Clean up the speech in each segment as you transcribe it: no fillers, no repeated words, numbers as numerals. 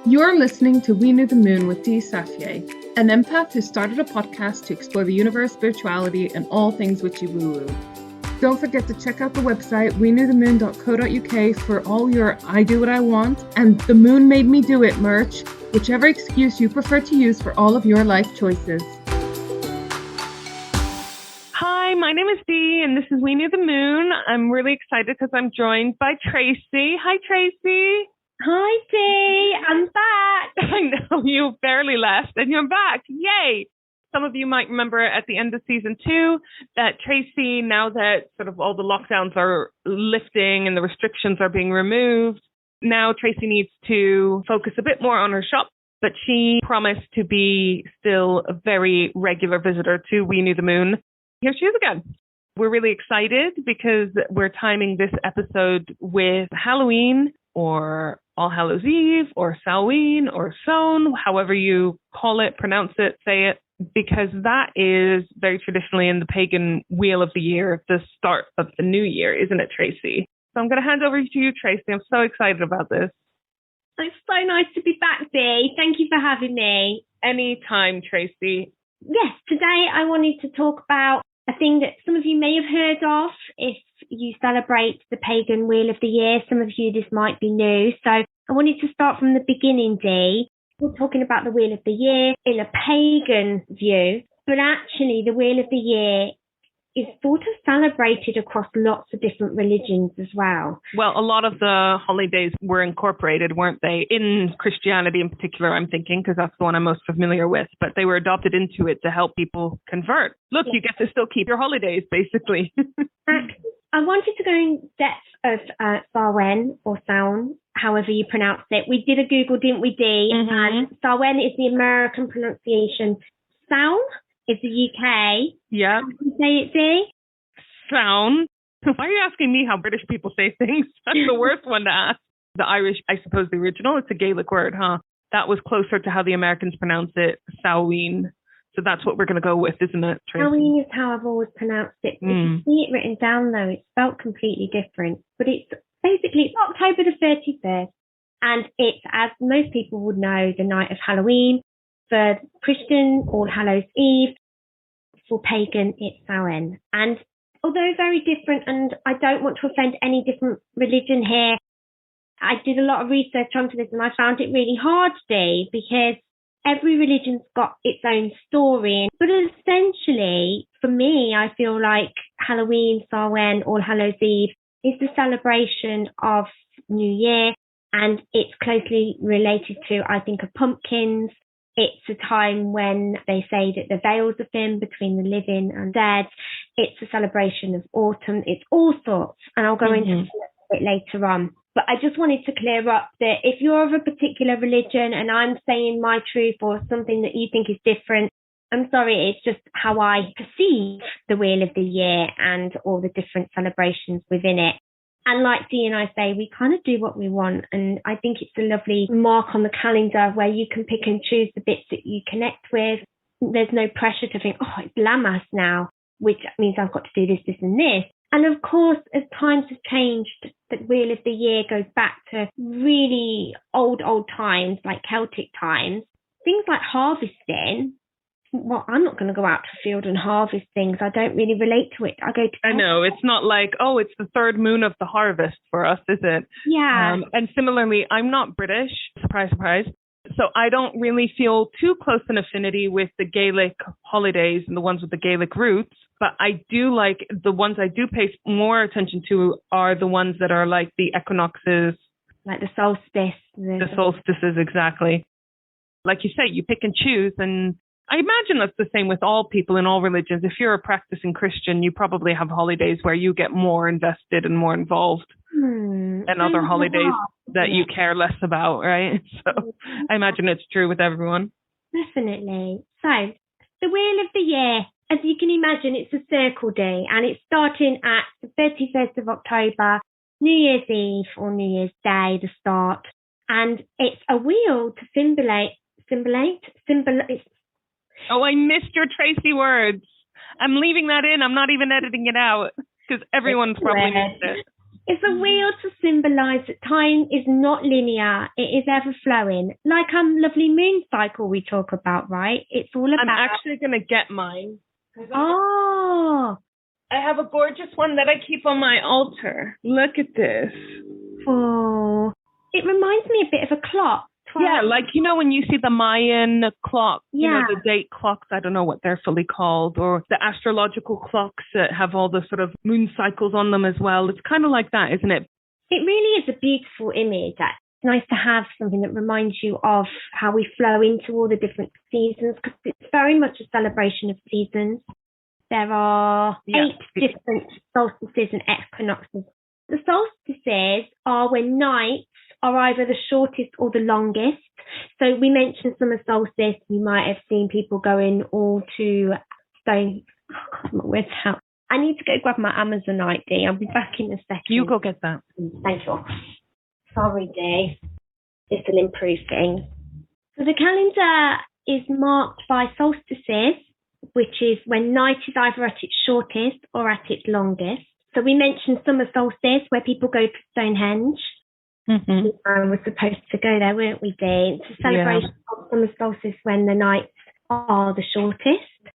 You're listening to We Knew the Moon with Dee Safier, an empath who started a podcast to explore the universe, spirituality, and all things witchy woo-woo. Don't forget to check out the website weknewthemoon.co.uk for all your I do what I want and the moon made me do it merch, whichever excuse you prefer to use for all of your life choices. Hi, my name is Dee, and this is We Knew the Moon. I'm really excited because I'm joined by Tracey. Hi, Tracey. Hi, Dee. I'm back. I know, you barely left, and you're back. Yay! Some of you might remember at the end of season 2 that Tracey, now that sort of all the lockdowns are lifting and the restrictions are being removed, now Tracey needs to focus a bit more on her shop, but she promised to be still a very regular visitor to We Knew the Moon. Here she is again. We're really excited because we're timing this episode with Halloween or All Hallows Eve or Samhain or Samhain, however you call it, pronounce it, say it, because that is very traditionally in the pagan wheel of the year, the start of the new year, isn't it, Tracey? So I'm going to hand over to you, Tracey. I'm so excited about this. It's so nice to be back, Dee. Thank you for having me. Anytime, Tracey. Yes, today I wanted to talk about a thing that some of you may have heard of if you celebrate the pagan wheel of the year. Some of you, this might be new. So I wanted to start from the beginning, Dee. We're talking about the wheel of the year in a pagan view, but actually the wheel of the year is sort of celebrated across lots of different religions as well. Well, a lot of the holidays were incorporated, weren't they? In Christianity in particular, I'm thinking, because that's the one I'm most familiar with, but they were adopted into it to help people convert. Look, You get to still keep your holidays, basically. I wanted to go in depth of Samhain or Samhain, however you pronounce it. We did a Google, didn't we, Dee? Mm-hmm. And Samhain is the American pronunciation. Samhain is the UK. Yeah. How do you say it, Dee? Sound. Why are you asking me how British people say things? That's the worst one to ask. The Irish, I suppose the original, it's a Gaelic word, huh? That was closer to how the Americans pronounce it, Samhain. So that's what we're going to go with, isn't it, Tracey? Samhain is how I've always pronounced it. If you see it written down, though, it's spelled completely different. But it's basically October the 31st. And it's, as most people would know, the night of Halloween. For Christian, All Hallows Eve. For pagan, it's Samhain. And although very different, and I don't want to offend any different religion here, I did a lot of research onto this and I found it really hard, Dee, because every religion's got its own story. But essentially, for me, I feel like Halloween, Samhain, All Hallows Eve is the celebration of New Year, and it's closely related to, I think, of pumpkins. It's a time when they say that the veils are thin between the living and dead. It's a celebration of autumn. It's all sorts, and I'll go into it a bit later on. But I just wanted to clear up that if you're of a particular religion and I'm saying my truth or something that you think is different, I'm sorry, it's just how I perceive the wheel of the year and all the different celebrations within it. And like Dee and I say, we kind of do what we want. And I think it's a lovely mark on the calendar where you can pick and choose the bits that you connect with. There's no pressure to think, oh, it's Lammas now, which means I've got to do this, this and this. And of course, as times have changed, the wheel of the year goes back to really old times, like Celtic times. Things like harvesting. Well, I'm not going to go out to the field and harvest things. I don't really relate to it. I know. It's not like, oh, it's the third moon of the harvest for us, is it? Yeah. And similarly, I'm not British. Surprise, surprise. So I don't really feel too close an affinity with the Gaelic holidays and the ones with the Gaelic roots. But I do like the ones I do pay more attention to are the ones that are like the equinoxes. Like the solstice. The solstices, exactly. Like you say, you pick and choose, and I imagine that's the same with all people in all religions. If you're a practicing Christian, you probably have holidays where you get more invested and more involved than other holidays that you care less about, right? So I imagine it's true with everyone. Definitely. So the wheel of the year, as you can imagine, it's a circle day, and it's starting at the 31st of October, New Year's Eve or New Year's Day, the start. And it's a wheel to symbolize. Oh, I missed your Tracey words. I'm leaving that in. I'm not even editing it out because everyone's probably missed it. It's a wheel to symbolise that time is not linear. It is ever flowing. Like lovely moon cycle we talk about, right? It's all about... I'm actually going to get mine. Oh. I have a gorgeous one that I keep on my altar. Look at this. Oh. It reminds me a bit of a clock. 12. Yeah, like, you know, when you see the Mayan clock, you know, the date clocks, I don't know what they're fully called, or the astrological clocks that have all the sort of moon cycles on them as well. It's kind of like that, isn't it? It really is a beautiful image. It's nice to have something that reminds you of how we flow into all the different seasons, because it's very much a celebration of seasons. There are 8 different solstices and equinoxes. The solstices are when nights are either the shortest or the longest. So we mentioned summer solstice. You might have seen people going all to stone. Oh, God, where's out? I need to go grab my Amazon ID. I'll be back in a second. You go get that. Thank you. Sorry, Dee. This will improve things. So the calendar is marked by solstices, which is when night is either at its shortest or at its longest. So we mentioned summer solstice, where people go to Stonehenge. Mm-hmm. We're supposed to go there, weren't we, Dee? It's a celebration of summer solstice when the nights are the shortest.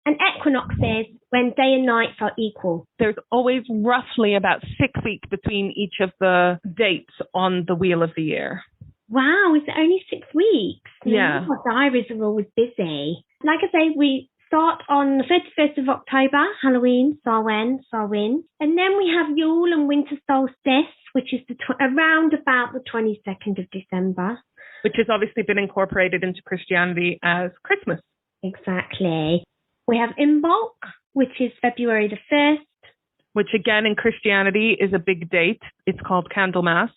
And equinoxes when day and nights are equal. There's always roughly about 6 weeks between each of the dates on the wheel of the year. Wow, is it only 6 weeks? Yeah. Our diaries are always busy. Like I say, we start on the 31st of October, Halloween, Samhain, and then we have Yule and winter solstice, which is around about the 22nd of December. Which has obviously been incorporated into Christianity as Christmas. Exactly. We have Imbolc, which is February the 1st. Which again in Christianity is a big date. It's called Candlemas.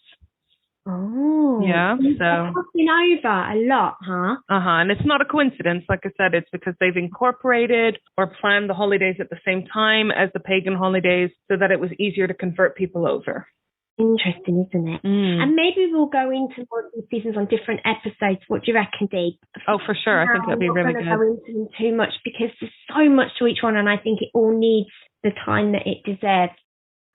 Oh. Yeah. So crossing over a lot, huh? And it's not a coincidence. Like I said, it's because they've incorporated or planned the holidays at the same time as the pagan holidays so that it was easier to convert people over. Interesting, isn't it? And maybe we'll go into more of these seasons on different episodes. What do you reckon, Dee? Oh, for sure. I think that'd be really good. I'm not going to go into them too much because there's so much to each one, and I think it all needs the time that it deserves.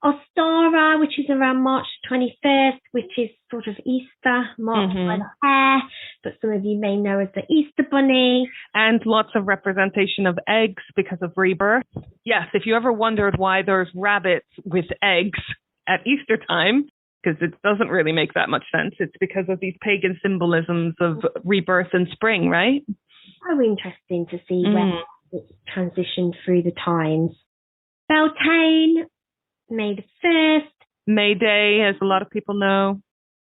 Ostara, which is around March 21st, which is sort of Easter, marked by the hare, but some of you may know as the Easter Bunny. And lots of representation of eggs because of rebirth. Yes, if you ever wondered why there's rabbits with eggs at Easter time, because it doesn't really make that much sense. It's because of these pagan symbolisms of rebirth and spring, right? So interesting to see where it's transitioned through the times. Beltane, May the 1st. May Day, as a lot of people know.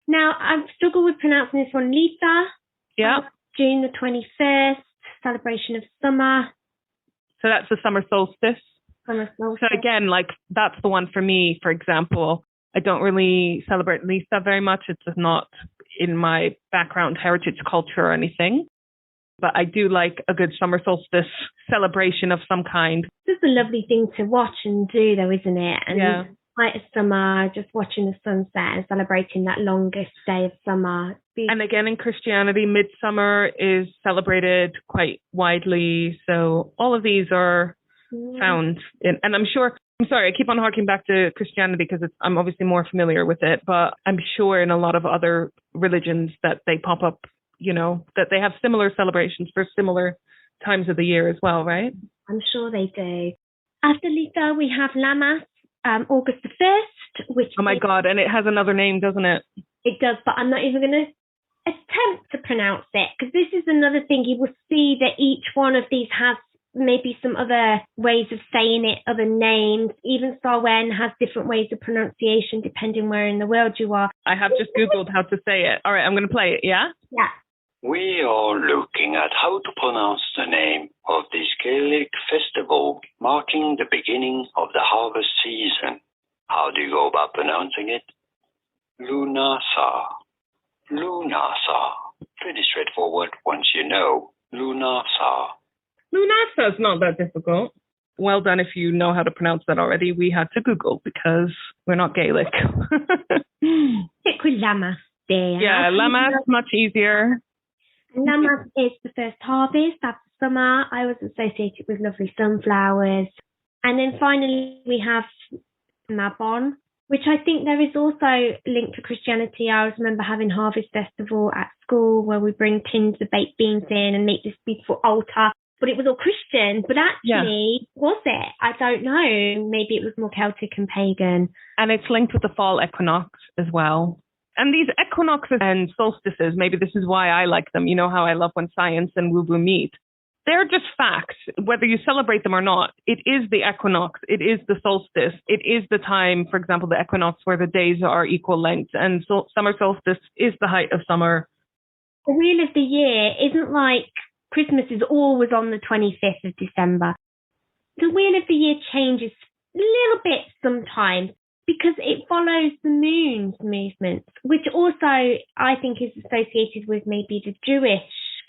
Now, I've struggled with pronouncing this one. Litha. Yeah. June the 21st, celebration of summer. So that's the summer solstice. So again, like that's the one for me, for example. I don't really celebrate Litha very much. It's just not in my background, heritage, culture or anything. But I do like a good summer solstice celebration of some kind. It's a lovely thing to watch and do though, isn't it? And height of summer, just watching the sunset and celebrating that longest day of summer. And again, in Christianity, midsummer is celebrated quite widely. So all of these are found in, and I'm sorry, I keep on harking back to Christianity because I'm obviously more familiar with it, but I'm sure in a lot of other religions that they pop up, you know, that they have similar celebrations for similar times of the year as well, right? I'm sure they do. After Litha, we have Lammas, August the 1st, which oh my God, and it has another name, doesn't it? It does, but I'm not even going to attempt to pronounce it because this is another thing. You will see that each one of these has maybe some other ways of saying it, other names. Even Samhain has different ways of pronunciation depending where in the world you are. I have just Googled how to say it. All right, I'm going to play it, yeah? Yeah. We are looking at how to pronounce the name of this Gaelic festival marking the beginning of the harvest season. How do you go about pronouncing it? Lunasa. Lunasa. Pretty straightforward once you know. Lunasa. Lunasa is not that difficult. Well done if you know how to pronounce that already. We had to Google because we're not Gaelic. Stick with Lammas there. Yeah, Lammas much easier. Lammas is the first harvest after summer. I was associated with lovely sunflowers. And then finally we have Mabon, which I think there is also linked to Christianity. I always remember having Harvest Festival at school where we bring tins of baked beans in and make this beautiful altar. But it was all Christian. But actually, was it? I don't know. Maybe it was more Celtic and pagan. And it's linked with the fall equinox as well. And these equinoxes and solstices, maybe this is why I like them. You know how I love when science and woo-woo meet. They're just facts, whether you celebrate them or not. It is the equinox. It is the solstice. It is the time, for example, the equinox where the days are equal length. And summer solstice is the height of summer. The wheel of the year isn't like Christmas is always on the 25th of December. The wheel of the year changes a little bit sometimes because it follows the moon's movements, which also I think is associated with maybe the Jewish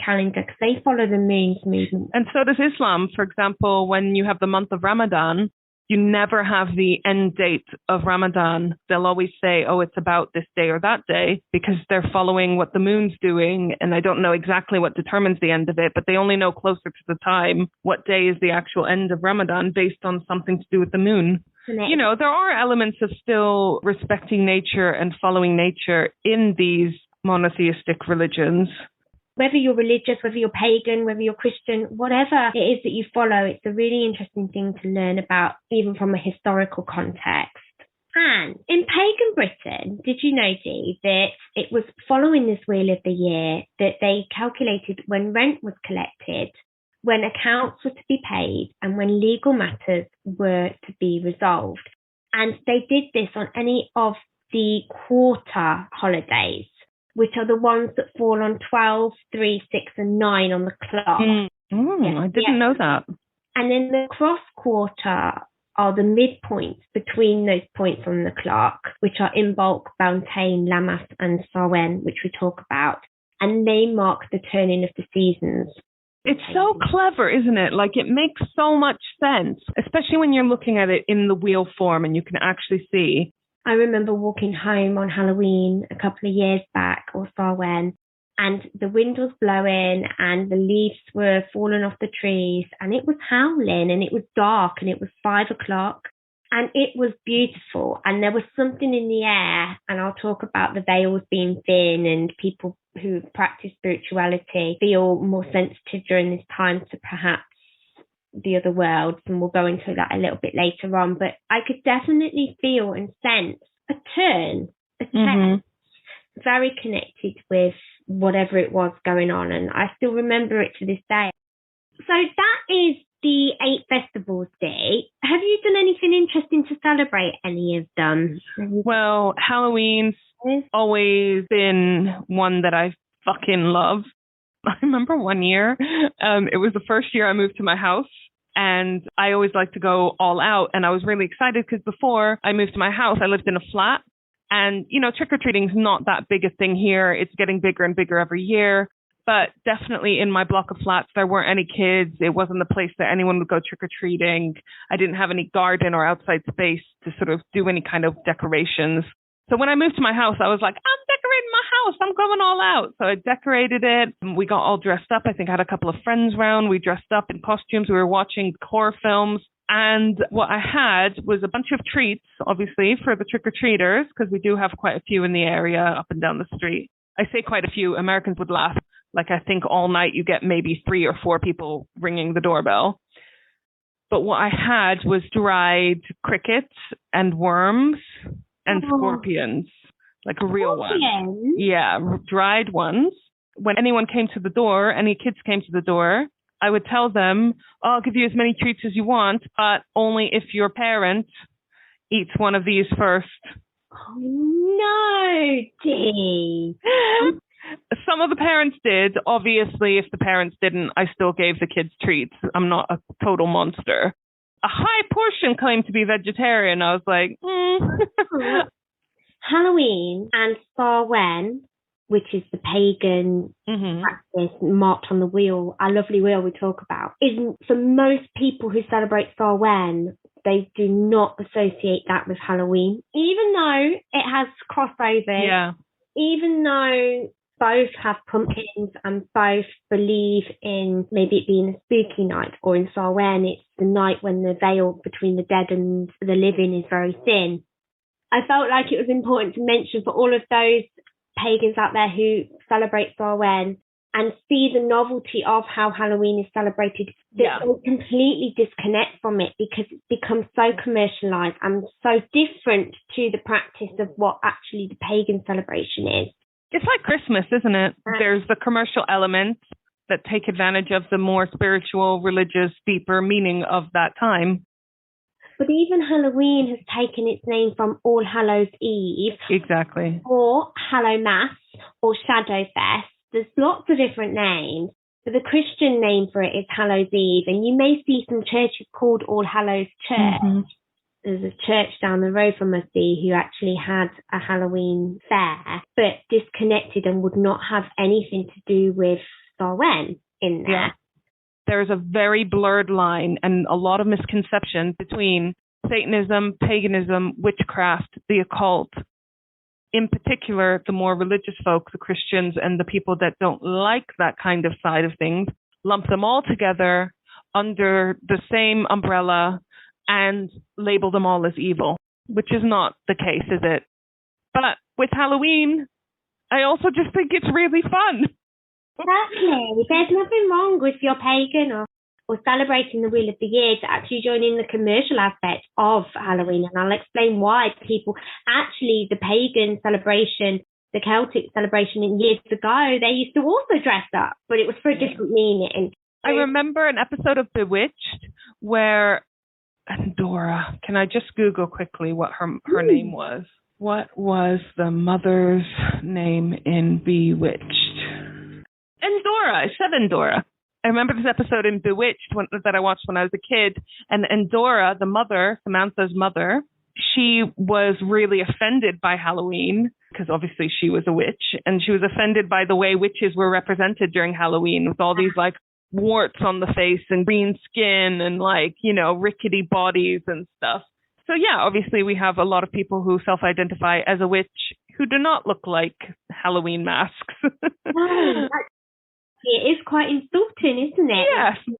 calendar because they follow the moon's movement. And so does Islam. For example, when you have the month of Ramadan, you never have the end date of Ramadan. They'll always say, oh, it's about this day or that day because they're following what the moon's doing. And I don't know exactly what determines the end of it, but they only know closer to the time what day is the actual end of Ramadan based on something to do with the moon. You know, there are elements of still respecting nature and following nature in these monotheistic religions. Whether you're religious, whether you're pagan, whether you're Christian, whatever it is that you follow, it's a really interesting thing to learn about, even from a historical context. And in pagan Britain, did you know, Dee, that it was following this wheel of the year that they calculated when rent was collected, when accounts were to be paid, and when legal matters were to be resolved. And they did this on any of the quarter holidays, which are the ones that fall on 12, 3, 6, and 9 on the clock. I didn't know that. And then the cross quarter are the midpoints between those points on the clock, which are Imbolc, Beltane, Lammas, and Samhain, which we talk about. And they mark the turning of the seasons. It's so clever, isn't it? Like, it makes so much sense, especially when you're looking at it in the wheel form and you can actually see. I remember walking home on Halloween a couple of years back, or Samhain, and the wind was blowing and the leaves were falling off the trees and it was howling and it was dark and it was 5 o'clock and it was beautiful. And there was something in the air, and I'll talk about the veils being thin and people who practice spirituality feel more sensitive during this time to perhaps the other worlds, and we'll go into that a little bit later on. But I could definitely feel and sense a turn, very connected with whatever it was going on, and I still remember it to this day. So that is the 8 festivals, Dee. Have you done anything interesting to celebrate any of them? Well, Halloween's always been one that I fucking love. I remember one year, it was the first year I moved to my house, and I always like to go all out. And I was really excited because before I moved to my house, I lived in a flat. And, you know, trick-or-treating is not that big a thing here. It's getting bigger and bigger every year. But definitely in my block of flats, there weren't any kids. It wasn't the place that anyone would go trick-or-treating. I didn't have any garden or outside space to sort of do any kind of decorations. So when I moved to my house, I was like, I'm decorating my house. I'm going all out. So I decorated it. We got all dressed up. I think I had a couple of friends around. We dressed up in costumes. We were watching horror films. And what I had was a bunch of treats, obviously, for the trick-or-treaters, because we do have quite a few in the area up and down the street. I say quite a few. Americans would laugh. Like, I think all night you get maybe 3 or 4 people ringing the doorbell. But what I had was dried crickets and worms and scorpions, like a real one. Yeah, dried ones. When anyone came to the door, any kids came to the door, I would tell them, oh, I'll give you as many treats as you want, but only if your parent eats one of these first. Oh, no, Dee. Some of the parents did. Obviously, if the parents didn't, I still gave the kids treats. I'm not a total monster. A high portion claimed to be vegetarian. I was like, Halloween and Samhain, which is the pagan practice marked on the wheel, our lovely wheel we talk about, is for most people who celebrate Samhain, they do not associate that with Halloween, even though it has crossovers. Yeah. Even though both have pumpkins and both believe in maybe it being a spooky night, or in Samhain it's the night when the veil between the dead and the living is very thin. I felt like it was important to mention for all of those pagans out there who celebrate Samhain and see the novelty of how Halloween is celebrated, that they completely disconnect from it because it's become so commercialized and so different to the practice of what actually the pagan celebration is. It's like Christmas, isn't it? There's the commercial elements that take advantage of the more spiritual, religious, deeper meaning of that time. But even Halloween has taken its name from All Hallows Eve. Exactly. Or Hallow Mass or Shadow Fest. There's lots of different names. But the Christian name for it is Hallows Eve. And you may see some churches called All Hallows Church. Mm-hmm. There's a church down the road from us who actually had a Halloween fair, but disconnected and would not have anything to do with Samhain in there. Yeah. There's a very blurred line and a lot of misconception between Satanism, paganism, witchcraft, the occult. In particular, the more religious folk, the Christians and the people that don't like that kind of side of things, lump them all together under the same umbrella and label them all as evil, which is not the case, is it? But with Halloween, I also just think it's really fun. Exactly. There's nothing wrong with your pagan or celebrating the Wheel of the Year to actually join in the commercial aspect of Halloween. And I'll explain why people, actually the pagan celebration, the Celtic celebration in years ago, they used to also dress up, but it was for a different meaning. I remember an episode of Bewitched where Endora, can I just Google quickly what her name was? What was the mother's name in Bewitched? Endora. I said Endora. I remember this episode in Bewitched that I watched when I was a kid. And Endora, the mother, Samantha's mother, she was really offended by Halloween because obviously she was a witch. And she was offended by the way witches were represented during Halloween with all these like warts on the face and green skin and like, you know, rickety bodies and stuff. So yeah, obviously we have a lot of people who self-identify as a witch who do not look like Halloween masks. It is quite insulting, isn't it? Yes.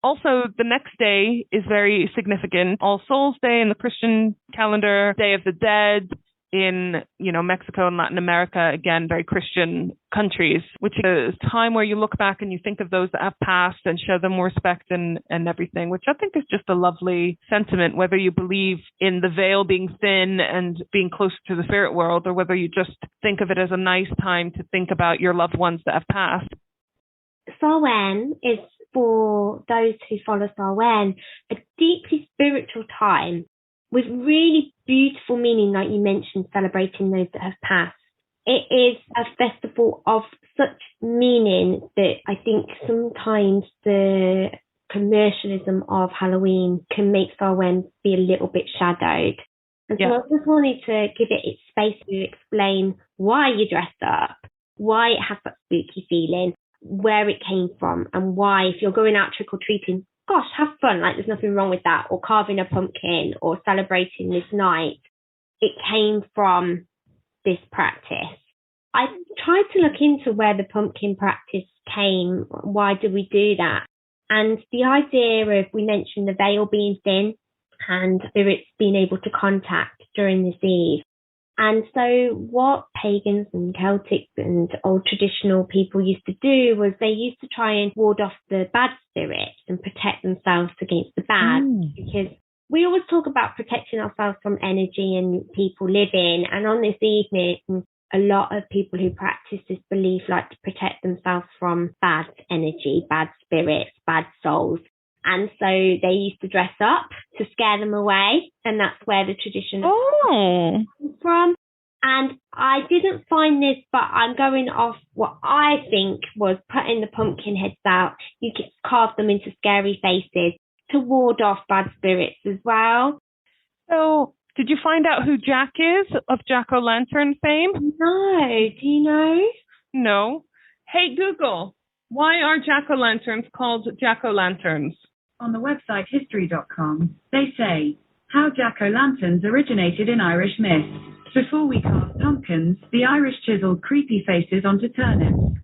Also, the next day is very significant. All Souls Day in the Christian calendar, Day of the Dead in, you know, Mexico and Latin America, again, very Christian countries, which is a time where you look back and you think of those that have passed and show them respect and everything, which I think is just a lovely sentiment, whether you believe in the veil being thin and being closer to the spirit world, or whether you just think of it as a nice time to think about your loved ones that have passed. Samhain is, for those who follow Samhain, a deeply spiritual time with really beautiful meaning, like you mentioned, celebrating those that have passed. It is a festival of such meaning that I think sometimes the commercialism of Halloween can make Samhain be a little bit shadowed. And so I just wanted to give it its space to explain why you dressed up, why it has that spooky feeling, where it came from, and why, if you're going out trick-or-treating, gosh, have fun, like there's nothing wrong with that, or carving a pumpkin or celebrating this night. It came from this practice. I tried to look into where the pumpkin practice came, why do we do that? And the idea of, we mentioned the veil being thin and spirits being able to contact during this eve. And so what pagans and Celtic and old traditional people used to do was they used to try and ward off the bad spirits and protect themselves against the bad. Because we always talk about protecting ourselves from energy and people living. And on this evening, a lot of people who practice this belief like to protect themselves from bad energy, bad spirits, bad souls. And so they used to dress up to scare them away. And that's where the tradition comes from. And I didn't find this, but I'm going off what I think was putting the pumpkin heads out. You could carve them into scary faces to ward off bad spirits as well. So did you find out who Jack is of Jack-o'-lantern fame? No. Do you know? No. Hey, Google, why are jack-o'-lanterns called jack-o'-lanterns? On the website history.com, they say, how jack-o'-lanterns originated in Irish myth. Before we carved pumpkins, the Irish chiseled creepy faces onto turnips.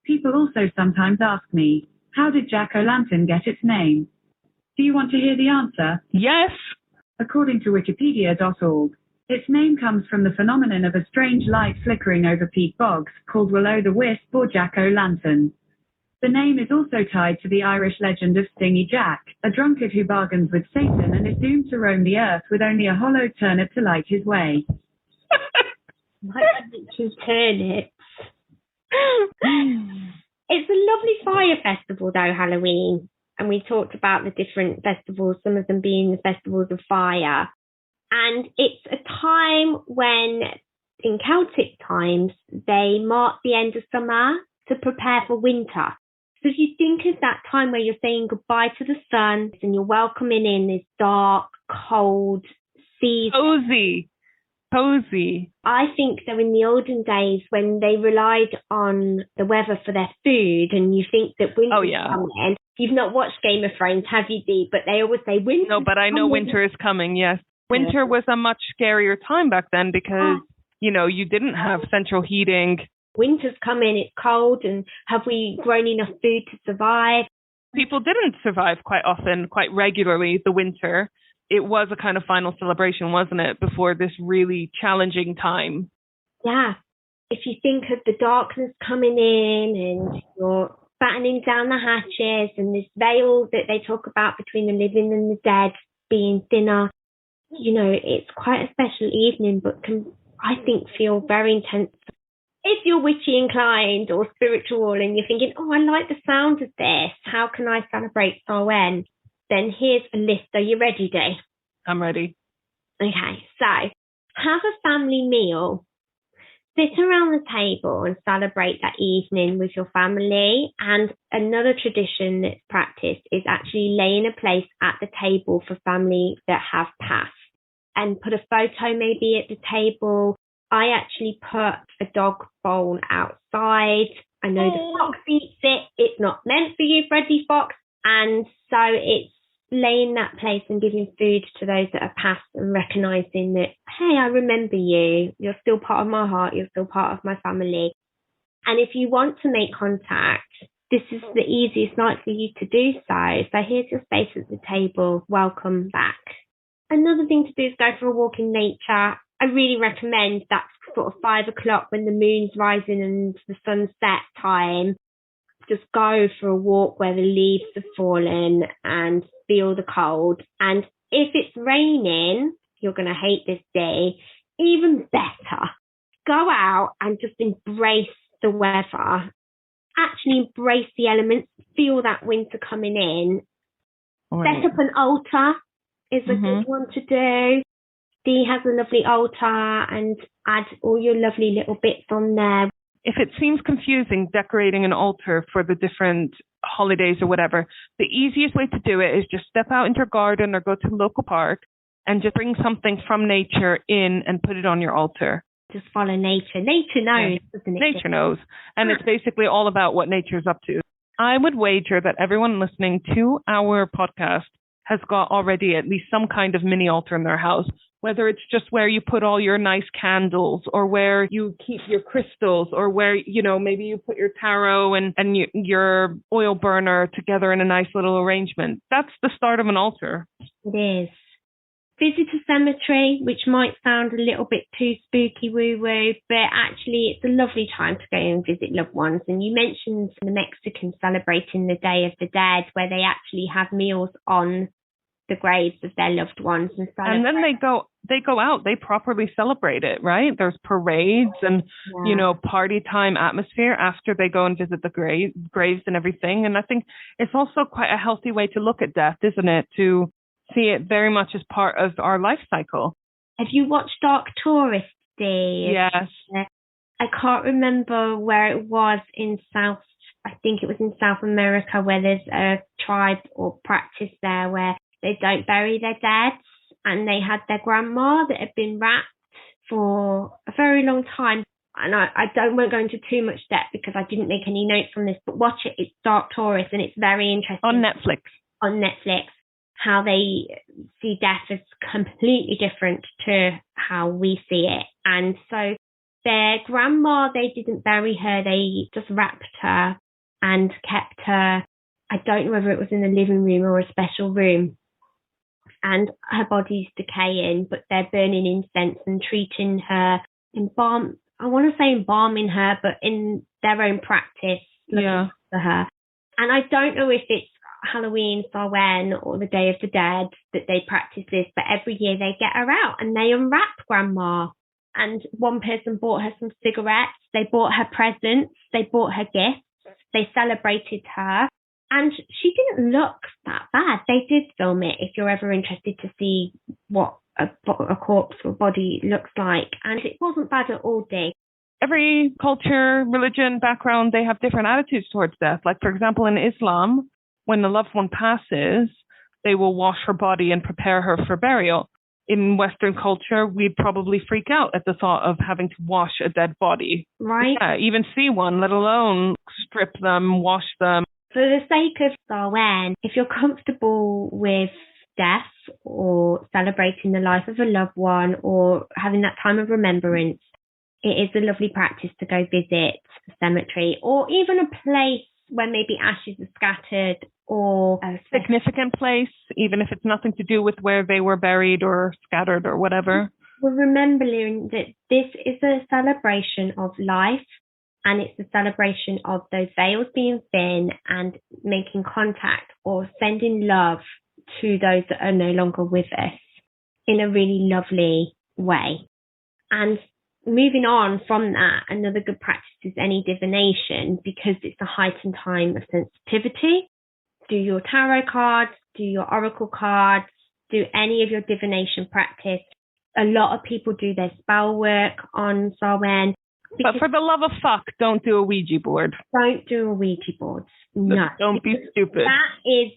People also sometimes ask me, how did jack-o'-lantern get its name? Do you want to hear the answer? Yes. According to wikipedia.org, Its name comes from the phenomenon of a strange light flickering over peat bogs, called will-o'-the-wisp or jack-o'-lantern. The name is also tied to the Irish legend of Stingy Jack, a drunkard who bargains with Satan and is doomed to roam the earth with only a hollow turnip to light his way. Like nature's turnips. It's a lovely fire festival though, Halloween. And we talked about the different festivals, some of them being the festivals of fire. And it's a time when, in Celtic times, they mark the end of summer to prepare for winter. So if you think of that time where you're saying goodbye to the sun and you're welcoming in this dark, cold season. Cozy. I think so in the olden days when they relied on the weather for their food, and you think that winter's coming. You've not watched Game of Thrones, have you, Dee? But they always say winter. No, but I know winter is coming, yes. Winter was a much scarier time back then because, you didn't have central heating. Winter's coming, it's cold, and have we grown enough food to survive? People didn't survive quite often, quite regularly, the winter. It was a kind of final celebration, wasn't it, before this really challenging time? Yeah. If you think of the darkness coming in and you're battening down the hatches and this veil that they talk about between the living and the dead being thinner, it's quite a special evening, but can, I think, feel very intense. If you're witchy inclined or spiritual and you're thinking, I like the sound of this, how can I celebrate Samhain? Then here's a list. Are you ready, Dee? I'm ready. Okay, so have a family meal. Sit around the table and celebrate that evening with your family. And another tradition that's practiced is actually laying a place at the table for family that have passed. And put a photo maybe at the table. I actually put a dog bowl outside. I know the fox eats it. It's not meant for you, Freddie Fox. And so it's laying that place and giving food to those that are passed and recognising that, hey, I remember you. You're still part of my heart. You're still part of my family. And if you want to make contact, this is the easiest night for you to do so. So here's your space at the table. Welcome back. Another thing to do is go for a walk in nature. I really recommend that sort of 5 o'clock when the moon's rising and the sunset time. Just go for a walk where the leaves are falling and feel the cold. And if it's raining, you're going to hate this day, even better. Go out and just embrace the weather. Actually embrace the elements. Feel that winter coming in. Right. Set up an altar is a good one to do. Dee has a lovely altar and add all your lovely little bits on there. If it seems confusing decorating an altar for the different holidays or whatever, the easiest way to do it is just step out into your garden or go to the local park and just bring something from nature in and put it on your altar. Just follow nature. Nature knows, doesn't it? Nature knows. And it's basically all about what nature's up to. I would wager that everyone listening to our podcast has got already at least some kind of mini altar in their house, whether it's just where you put all your nice candles or where you keep your crystals or where, maybe you put your tarot and your oil burner together in a nice little arrangement. That's the start of an altar. It is. Visit a cemetery, which might sound a little bit too spooky woo-woo, but actually it's a lovely time to go and visit loved ones. And you mentioned the Mexicans celebrating the Day of the Dead, where they actually have meals on the graves of their loved ones. And then they go out, they properly celebrate it, right? There's parades and, party time atmosphere after they go and visit the graves and everything. And I think it's also quite a healthy way to look at death, isn't it? To see it very much as part of our life cycle. Have you watched Dark Tourist, Dee? Yes. I can't remember where it was in I think it was in South America, where there's a tribe or practice there where they don't bury their dead, and they had their grandma that had been wrapped for a very long time. And I won't go into too much depth because I didn't make any notes on this, but watch it. It's Dark Tourist, and it's very interesting. On Netflix. How they see death as completely different to how we see it. And so their grandma, they didn't bury her. They just wrapped her and kept her. I don't know whether it was in the living room or a special room and her body's decaying, but they're burning incense and treating her, embalming her, but in their own practice, looking for her. And I don't know if it's Halloween, Samhain, or the Day of the Dead that they practice this, but every year they get her out and they unwrap Grandma. And one person bought her some cigarettes, they bought her presents, they bought her gifts, they celebrated her. And she didn't look that bad. They did film it if you're ever interested to see what a corpse or body looks like. And it wasn't bad at all, Dee. Every culture, religion, background, they have different attitudes towards death. Like, for example, in Islam, when the loved one passes, they will wash her body and prepare her for burial. In Western culture, we'd probably freak out at the thought of having to wash a dead body. Right. Yeah, even see one, let alone strip them, wash them. For the sake of Samhain, if you're comfortable with death or celebrating the life of a loved one or having that time of remembrance, it is a lovely practice to go visit a cemetery or even a place where maybe ashes are scattered, or a significant place, even if it's nothing to do with where they were buried or scattered or whatever. We're remembering that this is a celebration of life, and it's a celebration of those veils being thin and making contact or sending love to those that are no longer with us in a really lovely way. And moving on from that, another good practice is any divination, because it's a heightened time of sensitivity. Do your tarot cards, do your oracle cards, do any of your divination practice. A lot of people do their spell work on Samhain. But for the love of fuck, don't do a Ouija board. Don't do a Ouija board. No. Don't be stupid. That is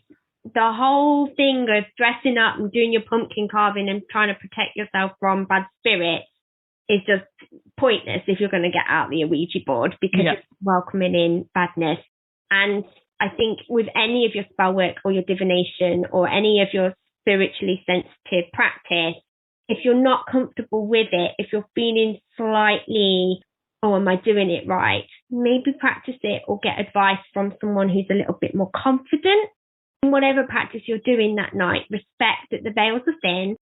the whole thing of dressing up and doing your pumpkin carving and trying to protect yourself from bad spirits is just pointless if you're going to get out the Ouija board, because it's welcoming in badness. And I think with any of your spell work or your divination or any of your spiritually sensitive practice, if you're not comfortable with it, if you're feeling slightly, oh, am I doing it right? Maybe practice it or get advice from someone who's a little bit more confident. In whatever practice you're doing that night, respect that the veils are thin.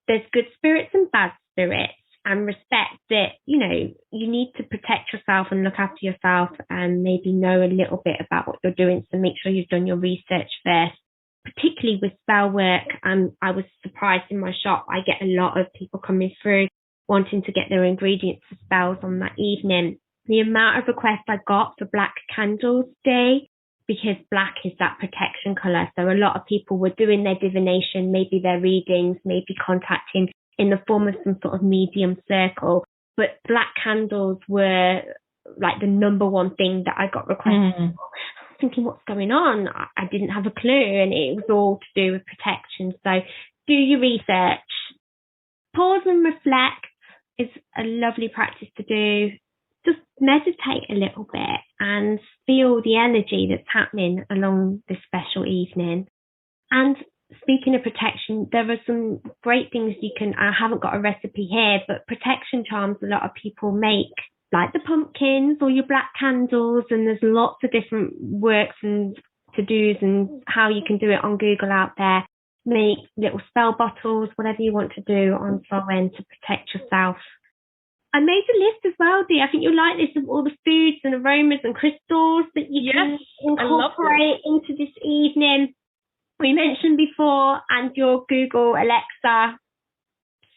There's good spirits and bad spirits. And respect that, you need to protect yourself and look after yourself and maybe know a little bit about what you're doing. So make sure you've done your research first, particularly with spell work. I was surprised in my shop. I get a lot of people coming through wanting to get their ingredients for spells on that evening. The amount of requests I got for Black Candles Day, because black is that protection colour. So a lot of people were doing their divination, maybe their readings, maybe contacting in the form of some sort of medium circle. But black candles were like the number one thing that I got requested for. I was thinking, what's going on? I didn't have a clue, and it was all to do with protection. So do your research. Pause and reflect is a lovely practice to do. Just meditate a little bit and feel the energy that's happening along this special evening. And speaking of protection, there are some great things I haven't got a recipe here, but protection charms a lot of people make, like the pumpkins or your black candles, and there's lots of different works and to-dos and how you can do it on Google out there. Make little spell bottles, whatever you want to do on Samhain to protect yourself. I made a list as well, Dee. I think you'll like this, of all the foods and aromas and crystals that you can incorporate into this evening. We mentioned before, and your Google Alexa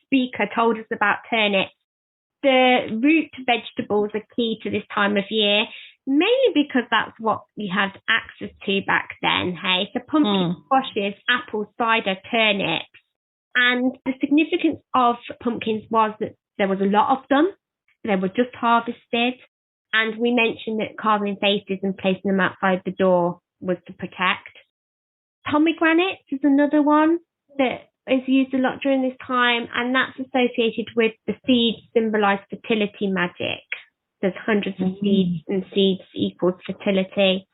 speaker told us about turnips. The root vegetables are key to this time of year, mainly because that's what we had access to back then, hey? So pumpkin squashes, apples, cider, turnips. And the significance of pumpkins was that there was a lot of them. They were just harvested. And we mentioned that carving faces and placing them outside the door was to protect. Pomegranates is another one that is used a lot during this time, and that's associated with the seeds symbolise fertility magic. There's hundreds of seeds, and seeds equals fertility.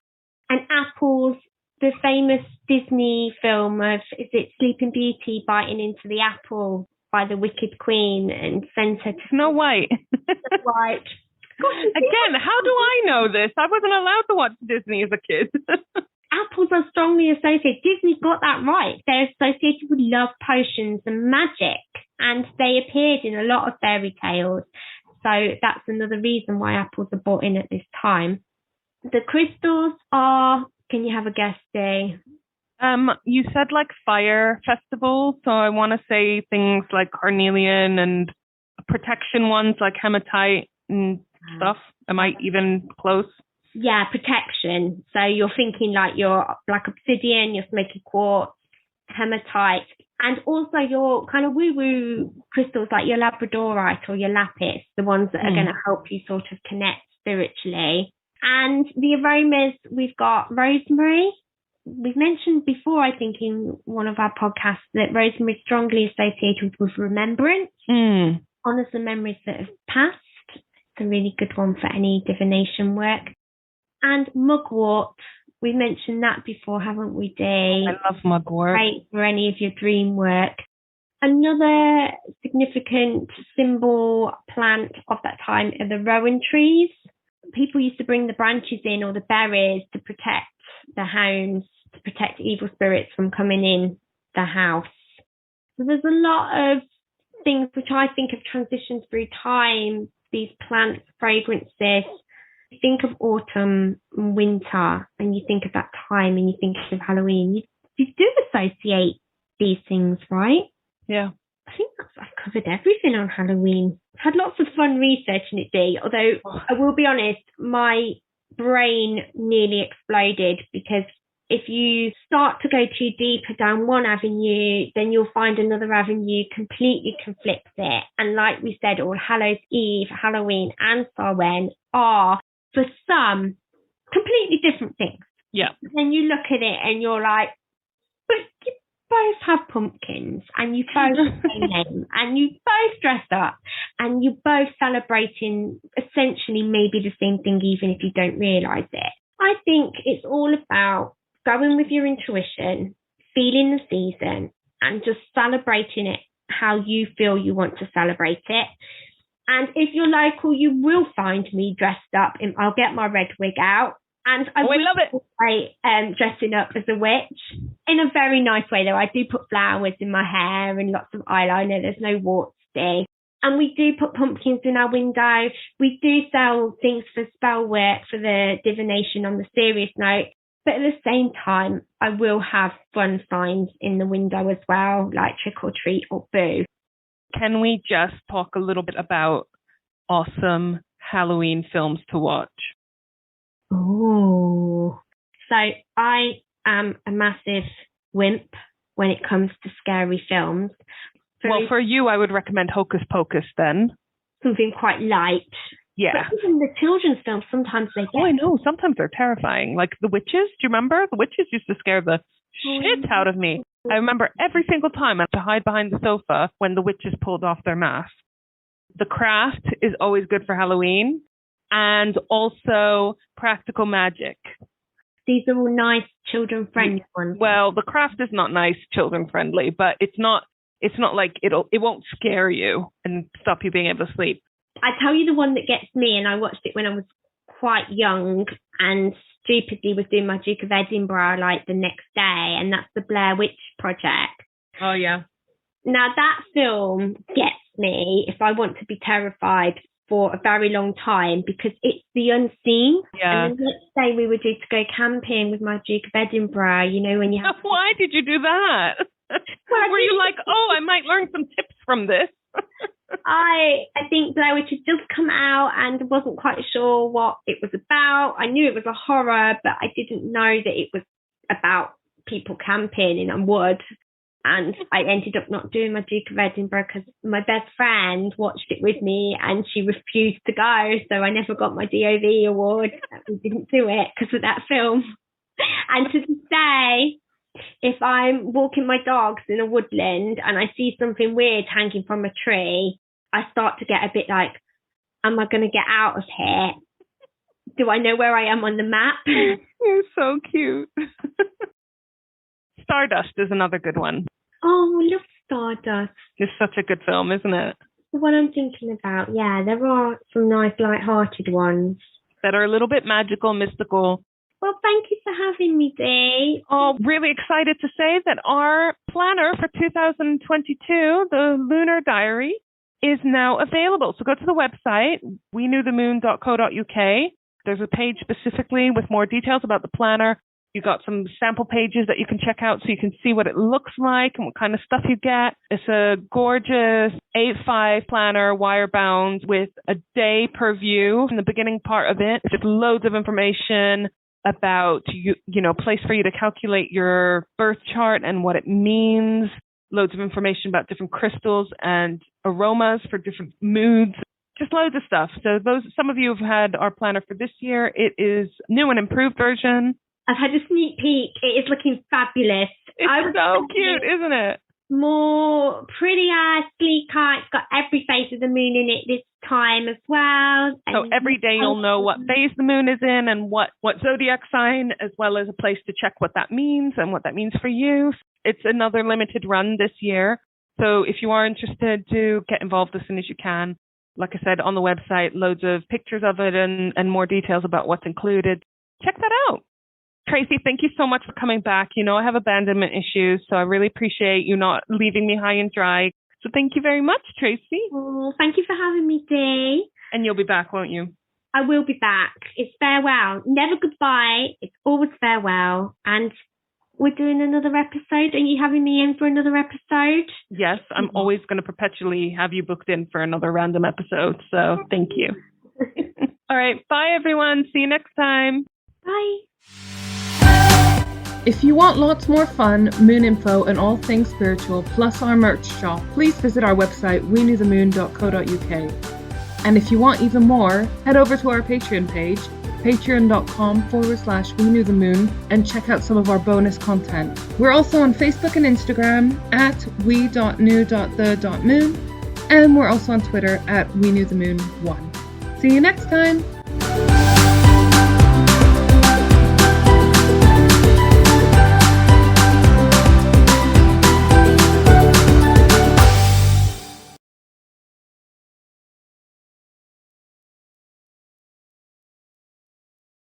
And apples, the famous Disney film of, is it Sleeping Beauty biting into the apple by the Wicked Queen and sent her to Snow White. Snow White. Again, how do I know this? I wasn't allowed to watch Disney as a kid. apples are strongly associated. Disney got that right. They're associated with love potions and magic, and they appeared in a lot of fairy tales. So that's another reason why apples are brought in at this time. The crystals are, can you have a guess, Dee? You said like fire festival, so I want to say things like carnelian and protection ones like hematite and stuff. Am I even close? Yeah, protection. So you're thinking like your black obsidian, your smoky quartz, hematite, and also your kind of woo-woo crystals like your labradorite or your lapis, the ones that are going to help you sort of connect spiritually. And the aromas, we've got rosemary. We've mentioned before, I think, in one of our podcasts that rosemary is strongly associated with remembrance, honours the memories that have passed. It's a really good one for any divination work. And mugwort, we mentioned that before, haven't we, Dee? I love mugwort. Great for any of your dream work. Another significant symbol plant of that time are the rowan trees. People used to bring the branches in or the berries to protect the homes, to protect evil spirits from coming in the house. So there's a lot of things which I think have transitioned through time, these plant fragrances. You think of autumn and winter and you think of that time and you think of Halloween. You do associate these things, right? Yeah. I think I've covered everything on Halloween. Had lots of fun researching it, Dee, although I will be honest, my brain nearly exploded because if you start to go too deeper down one avenue, then you'll find another avenue completely conflicts it. And like we said, All Hallows Eve, Halloween and Samhain are, for some, completely different things. Yeah. Then you look at it and you're like, but you both have pumpkins and you both have the same name and you both dress up and you both celebrating essentially maybe the same thing even if you don't realise it. I think it's all about going with your intuition, feeling the season and just celebrating it how you feel you want to celebrate it. And if you're local, you will find me dressed up. I'll get my red wig out. And I love it. Dressing up as a witch in a very nice way, though. I do put flowers in my hair and lots of eyeliner. There's no warts there. And we do put pumpkins in our window. We do sell things for spell work for the divination on the serious note. But at the same time, I will have fun signs in the window as well, like trick or treat or boo. Can we just talk a little bit about awesome Halloween films to watch? Oh, so I am a massive wimp when it comes to scary films. Well, for you, I would recommend Hocus Pocus then. Something quite light. Yeah. But even the children's films, sometimes they get... Oh, I know. Sometimes they're terrifying. Like The Witches. Do you remember? The Witches used to scare the shit out of me. I remember every single time I had to hide behind the sofa when the witches pulled off their mask. The Craft is always good for Halloween. And also Practical Magic. These are all nice children-friendly ones. Well, The Craft is not nice children-friendly, but it's not like it won't scare you and stop you being able to sleep. I tell you the one that gets me, and I watched it when I was quite young and stupidly was doing my Duke of Edinburgh like the next day, and that's the Blair Witch Project. Oh, yeah. Now, that film gets me if I want to be terrified for a very long time because it's the unseen. Yeah. And the next day we were due to go camping with my Duke of Edinburgh, you know, when you have... Why did you do that? Were you like, oh, I might learn some tips from this? I think Blair Witch had just come out and wasn't quite sure what it was about. I knew it was a horror, but I didn't know that it was about people camping in a wood. And I ended up not doing my Duke of Edinburgh because my best friend watched it with me and she refused to go. So I never got my DOV award. We didn't do it because of that film. And to this day, if I'm walking my dogs in a woodland and I see something weird hanging from a tree, I start to get a bit like, am I going to get out of here? Do I know where I am on the map? You're so cute. Stardust is another good one. Oh, I love Stardust. It's such a good film, isn't it? The one I'm thinking about, yeah, there are some nice light-hearted ones. That are a little bit magical, mystical. Well, thank you for having me, Dee. Oh, really excited to say that our planner for 2022, the Lunar Diary, is now available. So go to the website, weknewthemoon.co.uk. There's a page specifically with more details about the planner. You've got some sample pages that you can check out so you can see what it looks like and what kind of stuff you get. It's a gorgeous 8-5 planner, wire-bound, with a day per view. In the beginning part of it, it's just loads of information about, place for you to calculate your birth chart and what it means. Loads of information about different crystals and aromas for different moods. Just loads of stuff. So some of you have had our planner for this year. It is new and improved version. I've had a sneak peek. It is looking fabulous. It's so cute, isn't it? More prettier, sleeker. It's got every phase of the moon in it this time as well. So every day you'll know what phase the moon is in and what zodiac sign, as well as a place to check what that means and what that means for you. It's another limited run this year. So if you are interested, to get involved as soon as you can. Like I said, on the website, loads of pictures of it and more details about what's included. Check that out. Tracey, thank you so much for coming back. I have abandonment issues, so I really appreciate you not leaving me high and dry. So thank you very much, Tracey. Oh, thank you for having me, Dee. And you'll be back, won't you? I will be back. It's farewell. Never goodbye. It's always farewell. And we're doing another episode. Are you having me in for another episode? Yes, I'm always going to perpetually have you booked in for another random episode. So thank you. All right. Bye, everyone. See you next time. Bye. If you want lots more fun, moon info, and all things spiritual, plus our merch shop, please visit our website, weknewthemoon.co.uk. And if you want even more, head over to our Patreon page, patreon.com/weknewthemoon, and check out some of our bonus content. We're also on Facebook and Instagram at we.new.the.moon, and we're also on Twitter at weknewthemoon1. See you next time!